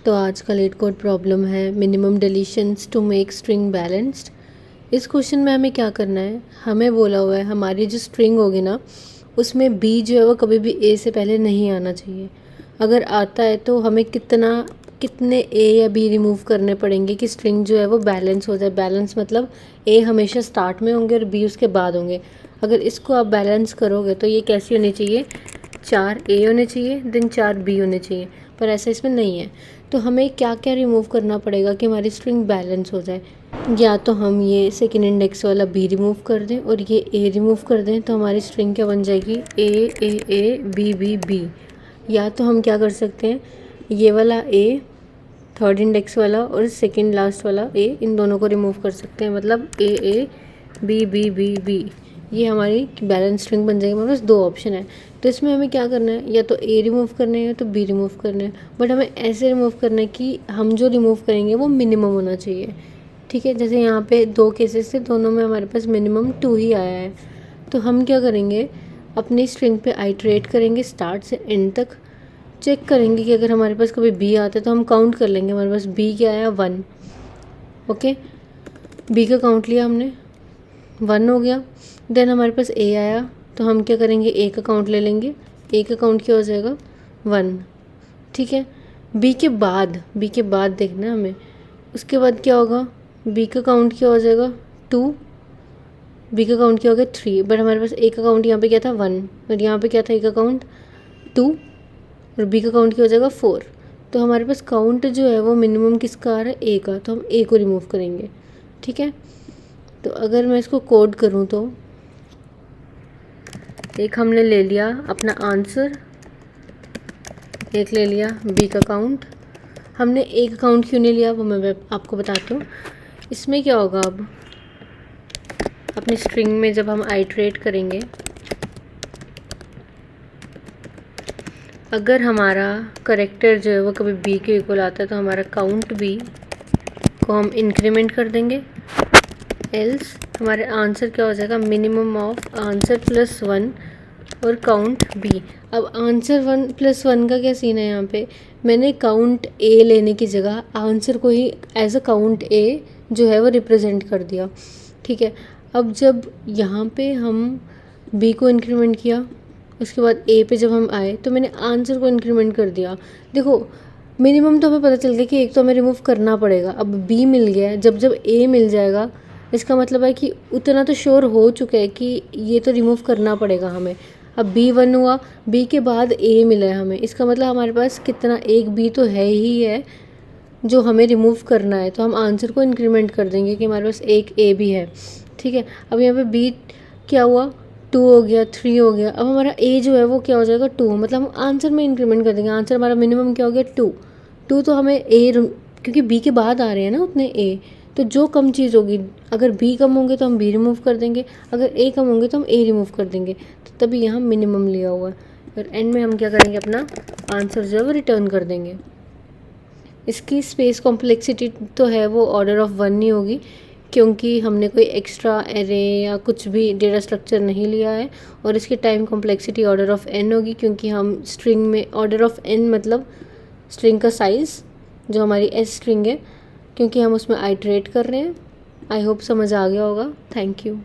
तो आज का लेट कोड प्रॉब्लम है minimum deletions to make string balanced. इस क्वेश्चन में हमें क्या करना है, हमें बोला हुआ है हमारी जो स्ट्रिंग होगी ना उसमें बी जो है वो कभी भी ए से पहले नहीं आना चाहिए। अगर आता है तो हमें कितने ए या बी रिमूव करने पड़ेंगे कि स्ट्रिंग जो है वो बैलेंस हो जाए। बैलेंस मतलब ए हमेशा स्टार्ट में होंगे और बी उसके बाद होंगे। अगर इसको आप बैलेंस करोगे तो ये कैसी होनी चाहिए, 4 ए होने चाहिए देन 4 बी होने चाहिए, पर ऐसा इसमें नहीं है। तो हमें क्या क्या रिमूव करना पड़ेगा कि हमारी स्ट्रिंग बैलेंस हो जाए। या तो हम ये सेकेंड इंडेक्स वाला बी रिमूव कर दें और ये ए रिमूव कर दें, तो हमारी स्ट्रिंग क्या बन जाएगी, ए बी बी बी। या तो हम क्या कर सकते हैं, ये वाला ए थर्ड इंडेक्स वाला और सेकेंड लास्ट वाला ए, इन दोनों को रिमूव कर सकते हैं, मतलब A B B B B. ये हमारी बैलेंस स्ट्रिंग बन जाएगी। हमारे पास दो ऑप्शन है, तो इसमें हमें क्या करना है, या तो ए रिमूव करना है या तो बी रिमूव करना है। बट हमें ऐसे रिमूव करना है कि हम जो रिमूव करेंगे वो मिनिमम होना चाहिए। ठीक है, जैसे यहाँ पे दो केसेस थे, दोनों में हमारे पास मिनिमम 2 ही आया है। तो हम क्या करेंगे, अपनी स्ट्रिंग पे आइटरेट करेंगे स्टार्ट से एंड तक, चेक करेंगे कि अगर हमारे पास कभी बी आता है तो हम काउंट कर लेंगे हमारे पास बी क्या आया, 1। ओके, बी का काउंट लिया हमने, 1 हो गया। देन हमारे पास ए आया तो हम क्या करेंगे, ए का काउंट ले लेंगे, ए का काउंट क्या हो जाएगा, 1। ठीक है, बी के बाद देखना है हमें, उसके बाद क्या होगा, बी का काउंट क्या हो जाएगा, 2। बी का काउंट क्या हो गया, 3। बट हमारे पास ए का काउंट यहाँ पे क्या था, 1, और यहाँ पे क्या था, ए का काउंट 2, और बी का काउंट क्या हो जाएगा, 4। तो हमारे पास काउंट जो है वो मिनिमम किसका आ रहा है, ए का, तो हम ए को रिमूव करेंगे। ठीक है, तो अगर मैं इसको कोड करूँ तो एक हमने ले लिया अपना आंसर, एक ले लिया बी का काउंट। हमने ए का काउंट क्यों नहीं लिया वो मैं आपको बताती हूँ। इसमें क्या होगा, अब अपनी स्ट्रिंग में जब हम आइटरेट करेंगे, अगर हमारा करेक्टर जो है वो कभी बी के इक्वल आता है तो हमारा काउंट बी को हम इंक्रीमेंट कर देंगे, एल्स हमारे आंसर क्या हो जाएगा, मिनिमम ऑफ आंसर प्लस 1 और काउंट बी। अब आंसर 1 प्लस 1 का क्या सीन है, यहाँ पे मैंने काउंट ए लेने की जगह आंसर को ही एज अ काउंट ए जो है वो रिप्रेजेंट कर दिया। ठीक है, अब जब यहाँ पे हम बी को इंक्रीमेंट किया, उसके बाद ए पे जब हम आए तो मैंने आंसर को इंक्रीमेंट कर दिया। देखो मिनिमम तो हमें पता चल गया कि एक तो हमें रिमूव करना पड़ेगा, अब बी मिल गया है, जब ए मिल जाएगा इसका मतलब है कि उतना तो श्योर हो चुका है कि ये तो रिमूव करना पड़ेगा हमें। अब बी 1 हुआ, बी के बाद ए मिला है हमें, इसका मतलब हमारे पास कितना, एक बी तो है ही है जो हमें रिमूव करना है, तो हम आंसर को इंक्रीमेंट कर देंगे कि हमारे पास एक ए भी है। ठीक है, अब यहाँ पे बी क्या हुआ, 2 हो गया, 3 हो गया। अब हमारा ए जो है वो क्या हो जाएगा, 2, मतलब हम आंसर में इंक्रीमेंट कर देंगे। आंसर हमारा मिनिमम क्या हो गया, 2। तो हमें ए, क्योंकि बी के बाद आ रहे हैं ना उतने ए, तो जो कम चीज़ होगी, अगर बी कम होंगे तो हम बी रिमूव कर देंगे, अगर ए कम होंगे तो हम ए रिमूव कर देंगे, तो तभी यहाँ मिनिमम लिया हुआ है। और एंड में हम क्या करेंगे, अपना आंसर जो है वो रिटर्न कर देंगे। इसकी स्पेस कॉम्प्लेक्सिटी तो है वो ऑर्डर ऑफ 1 नहीं होगी, क्योंकि हमने कोई एक्स्ट्रा एरे या कुछ भी डेटा स्ट्रक्चर नहीं लिया है। और इसकी time complexity order of n होगी, क्योंकि हम स्ट्रिंग में ऑर्डर ऑफ n मतलब स्ट्रिंग का साइज़ जो हमारी s स्ट्रिंग है, क्योंकि हम उसमें आइटरेट कर रहे हैं। आई होप समझ आ गया होगा। Thank you.